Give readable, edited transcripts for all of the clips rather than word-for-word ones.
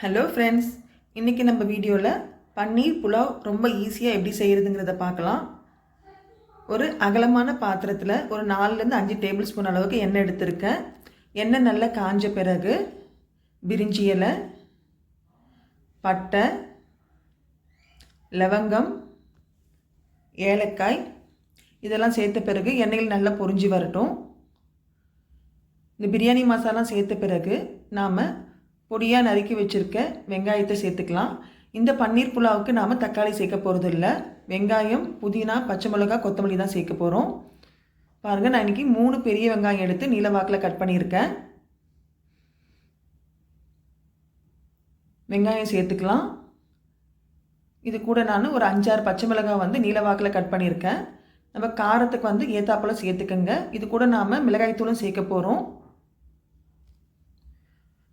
Hello friends, இன்றைக்கி நம்ம வீடியோவில் பன்னீர் புலாவ் ரொம்ப ஈஸியாக எப்படி செய்கிறதுங்கிறத பார்க்கலாம். ஒரு அகலமான பாத்திரத்தில் ஒரு 4-5 டேபிள் ஸ்பூன் அளவுக்கு எண்ணெய் எடுத்திருக்கேன். எண்ணெய் நல்லா காஞ்ச பிறகு பிரிஞ்சி இலை, பட்டை, லவங்கம், ஏலக்காய் இதெல்லாம் சேர்த்த பிறகு எண்ணெயில் நல்லா பொரிஞ்சு வரட்டும். இந்த பிரியாணி மசாலா சேர்த்த பிறகு நாம் பொடியாக நறுக்கி வச்சுருக்க வெங்காயத்தை சேர்த்துக்கலாம். இந்த பன்னீர் புலாவுக்கு நாம் தக்காளி சேர்க்க போகிறது இல்லை. வெங்காயம், புதினா, பச்சை மிளகா, கொத்தமல்லி தான் சேர்க்க போகிறோம். பாருங்கள், நான் இன்றைக்கி 3 பெரிய வெங்காயம் எடுத்து நீல வாக்கில் கட் பண்ணியிருக்கேன். வெங்காயம் சேர்த்துக்கலாம். இது கூட நான் ஒரு 5-6 பச்சை மிளகாய் வந்து நீல வாக்கில் கட் பண்ணியிருக்கேன். நம்ம காரத்துக்கு ஏத்தாப்பழம் சேர்த்துக்கங்க. இது கூட நாம் மிளகாய்த்தூளும் சேர்க்க போகிறோம்.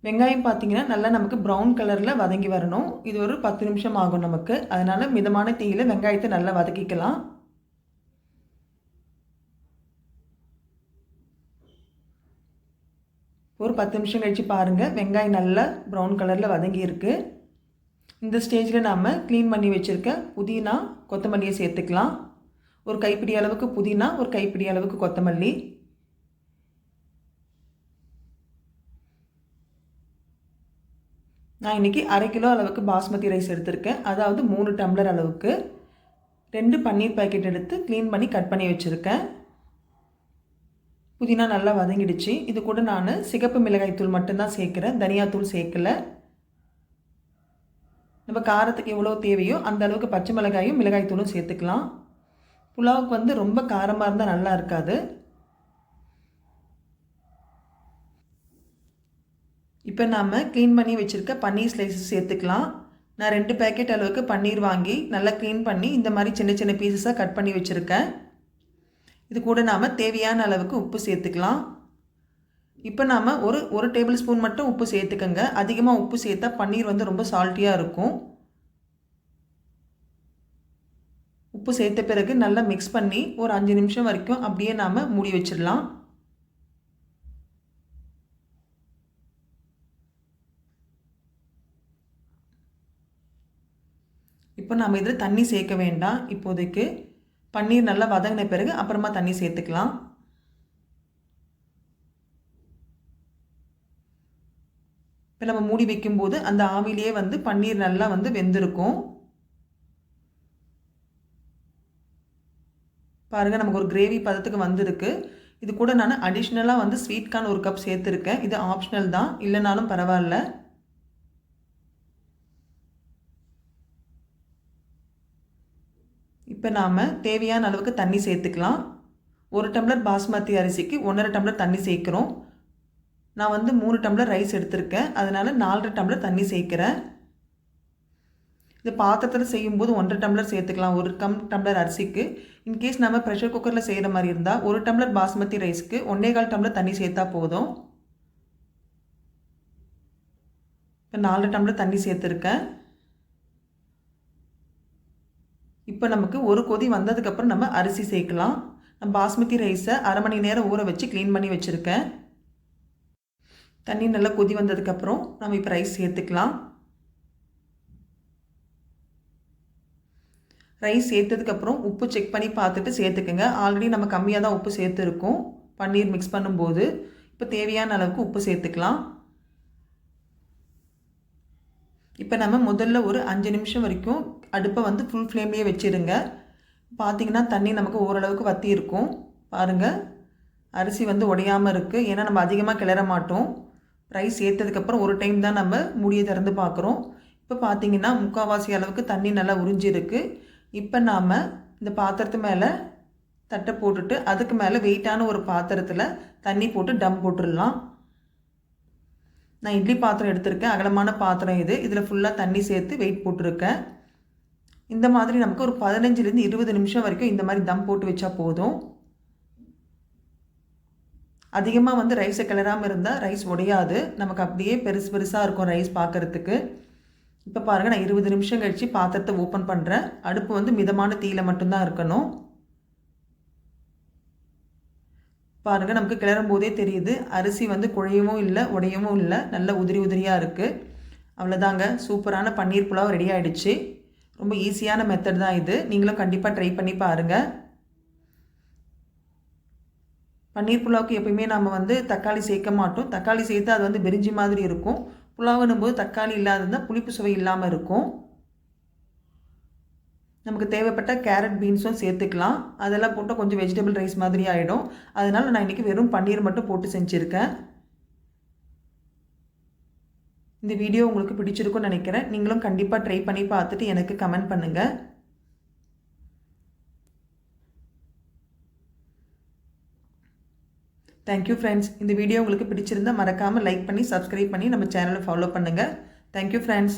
வெங்காயம் பார்த்திங்கன்னா நல்லா நமக்கு ப்ரௌன் கலரில் வதங்கி வரணும். இது ஒரு 10 நிமிஷம் ஆகும் நமக்கு. அதனால் மிதமான தீயில் வெங்காயத்தை நல்லா வதக்கிக்கலாம். ஒரு 10 நிமிஷம் கழித்து பாருங்கள், வெங்காயம் நல்லா ப்ரௌன் கலரில் வதங்கி இருக்குது. இந்த ஸ்டேஜில் நாம் க்ளீன் பண்ணி வச்சுருக்க புதினா, கொத்தமல்லியை சேர்த்துக்கலாம். ஒரு கைப்பிடி அளவுக்கு புதினா, ஒரு கைப்பிடி அளவுக்கு கொத்தமல்லி. நான் இன்றைக்கி 1/2 கிலோ அளவுக்கு பாஸ்மதி ரைஸ் எடுத்திருக்கேன். அதாவது 3 டம்ளர் அளவுக்கு 2 பன்னீர் பேக்கெட் எடுத்து க்ளீன் பண்ணி கட் பண்ணி வச்சுருக்கேன். புதினா நல்லா வதங்கிடுச்சு. இது கூட நான் சிகப்பு மிளகாய்த்தூள் மட்டும்தான் சேர்க்குறேன், தனியாத்தூள் சேர்க்கலை. நம்ம காரத்துக்கு எவ்வளோ தேவையோ அந்த அளவுக்கு பச்சை மிளகாயும் மிளகாய்த்தூளும் சேர்த்துக்கலாம். புலாவுக்கு ரொம்ப காரமாக இருந்தால் நல்லா இருக்காது. இப்போ நாம் க்ளீன் பண்ணி வச்சுருக்க பன்னீர் ஸ்லைஸஸ் சேர்த்துக்கலாம். நான் 2 பேக்கெட் அளவுக்கு பன்னீர் வாங்கி நல்லா க்ளீன் பண்ணி இந்த மாதிரி சின்ன சின்ன பீசஸாக கட் பண்ணி வச்சுருக்கேன். இது கூட நாம் தேவையான அளவுக்கு உப்பு சேர்த்துக்கலாம். இப்போ நாம் ஒரு டேபிள் ஸ்பூன் மட்டும் உப்பு சேர்த்துக்கங்க. அதிகமாக உப்பு சேர்த்தா பன்னீர் ரொம்ப சால்ட்டியாக இருக்கும். உப்பு சேர்த்த பிறகு நல்லா மிக்ஸ் பண்ணி ஒரு 5 நிமிஷம் வரைக்கும் அப்படியே நாம் மூடி வச்சிடலாம். இப்போ நம்ம இதில் தண்ணி சேர்க்க வேண்டாம். இப்போதைக்கு பன்னீர் நல்லா வதங்கின பிறகு அப்புறமா தண்ணி சேர்த்துக்கலாம். இப்போ நம்ம மூடி வைக்கும்போது அந்த ஆவிலேயே பன்னீர் நல்லா வெந்திருக்கும். பாருங்கள், நமக்கு ஒரு கிரேவி பதத்துக்கு வந்திருக்கு. இது கூட நான் அடிஷ்னலாக ஸ்வீட் கார்ன் 1 கப் சேர்த்துருக்கேன். இது ஆப்ஷனல் தான், இல்லைனாலும் பரவாயில்ல. இப்போ நாம் தேவையான அளவுக்கு தண்ணி சேர்த்துக்கலாம். 1 டம்ளர் பாஸ்மதி அரிசிக்கு 1.5 டம்ளர் தண்ணி சேர்க்குறோம். நான் 3 டம்ளர் ரைஸ் எடுத்திருக்கேன், அதனால் 4.5 டம்ளர் தண்ணி சேர்க்குறேன். இந்த பாத்திரத்தில் செய்யும்போது 1.5 டம்ளர் சேர்த்துக்கலாம் 1 டம்ளர் அரிசிக்கு. இன்கேஸ் நம்ம ப்ரெஷர் குக்கரில் செய்கிற மாதிரி இருந்தால் 1 டம்ளர் பாஸ்மதி ரைஸ்க்கு 1.25 டம்ளர் தண்ணி சேர்த்தா போதும். இப்போ 4 டம்ளர் தண்ணி சேர்த்துருக்கேன். இப்போ நமக்கு ஒரு கொதி வந்ததுக்கப்புறம் நம்ம அரிசி சேர்க்கலாம். நான் பாஸ்மதி ரைஸை 1/2 மணி நேரம் ஊற வச்சு க்ளீன் பண்ணி வச்சுருக்கேன். தண்ணி நல்லா கொதி வந்ததுக்கப்புறம் நம்ம இப்போ ரைஸ் சேர்த்துக்கலாம். ரைஸ் சேர்த்ததுக்கப்புறம் உப்பு செக் பண்ணி பார்த்துட்டு சேர்த்துக்குங்க. ஆல்ரெடி நம்ம கம்மியாக தான் உப்பு சேர்த்துருக்கோம் பன்னீர் மிக்ஸ் பண்ணும்போது. இப்போ தேவையான அளவுக்கு உப்பு சேர்த்துக்கலாம். இப்போ நம்ம முதல்ல ஒரு 5 நிமிஷம் வரைக்கும் அடுப்பை ஃபுல் ஃப்ளேம்லேயே வச்சுருங்க. பார்த்திங்கன்னா தண்ணி நமக்கு ஓரளவுக்கு வற்றி இருக்கும். பாருங்கள், அரிசி உடையாமல் இருக்குது. ஏன்னா நம்ம அதிகமாக கிளற மாட்டோம். ரைஸ் சேர்த்ததுக்கப்புறம் ஒரு டைம் தான் நம்ம மூடியை திறந்து பார்க்குறோம். இப்போ பார்த்திங்கன்னா 3/4 அளவுக்கு தண்ணி நல்லா உறிஞ்சிருக்கு. இப்போ நாம் இந்த பாத்திரத்து மேலே தட்டை போட்டுட்டு அதுக்கு மேலே வெயிட்டான ஒரு பாத்திரத்தில் தண்ணி போட்டு டம் போட்டுடலாம். நான் இட்லி பாத்திரம் எடுத்திருக்கேன், அகலமான பாத்திரம் இது. இதில் ஃபுல்லாக தண்ணி சேர்த்து வெயிட் போட்டிருக்கேன். இந்த மாதிரி நமக்கு ஒரு 15லேருந்து 20 நிமிஷம் வரைக்கும் இந்த மாதிரி தம் போட்டு வச்சா போதும். அதிகமாக ரைஸை கிளறாமல் இருந்தால் ரைஸ் உடையாது, நமக்கு அப்படியே பெருசு பெருசாக இருக்கும் ரைஸ் பார்க்குறதுக்கு. இப்போ பாருங்கள், நான் 20 நிமிஷம் கழித்து பாத்திரத்தை ஓப்பன் பண்ணுறேன். அடுப்பு மிதமான தீயில் மட்டும்தான் இருக்கணும். பாருங்கள், நமக்கு கிளறும் போதே தெரியுது அரிசி குழையவும் இல்லை உடையவும் இல்லை, நல்ல உதிரி உதிரியாக இருக்குது. அவ்வளோதாங்க, சூப்பரான பன்னீர் புலாவ் ரெடி ஆகிடுச்சு. ரொம்ப ஈஸியான மெத்தட் தான் இது. நீங்களும் கண்டிப்பாக ட்ரை பண்ணி பாருங்கள். பன்னீர் புலாவுக்கு எப்பயுமே நம்ம வந்து தக்காளி சேர்க்க மாட்டோம். தக்காளி சேர்த்து அது வந்து பிரிஞ்சி மாதிரி இருக்கும். புலாவுன்னும் போது தக்காளி இல்லாததுதான் புளிப்பு சுவை இல்லாமல் இருக்கும். நமக்கு தேவைப்பட்ட கேரட் பீன்ஸும் சேர்த்துக்கலாம். அதெல்லாம் போட்டால் கொஞ்சம் வெஜிடபிள் ரைஸ் மாதிரி ஆகிடும். அதனால் நான் இன்றைக்கி வெறும் பன்னீர் மட்டும் போட்டு செஞ்சுருக்கேன். இந்த வீடியோ உங்களுக்கு பிடிச்சிருக்கும்னு நினைக்கிறேன். நீங்களும் கண்டிப்பாக ட்ரை பண்ணி பார்த்துட்டு எனக்கு கமெண்ட் பண்ணுங்கள். Thank you friends. இந்த வீடியோ உங்களுக்கு பிடிச்சிருந்தால் மறக்காமல் லைக் பண்ணி சப்ஸ்கிரைப் பண்ணி நம்ம சேனலை ஃபாலோ பண்ணுங்கள். Thank you friends.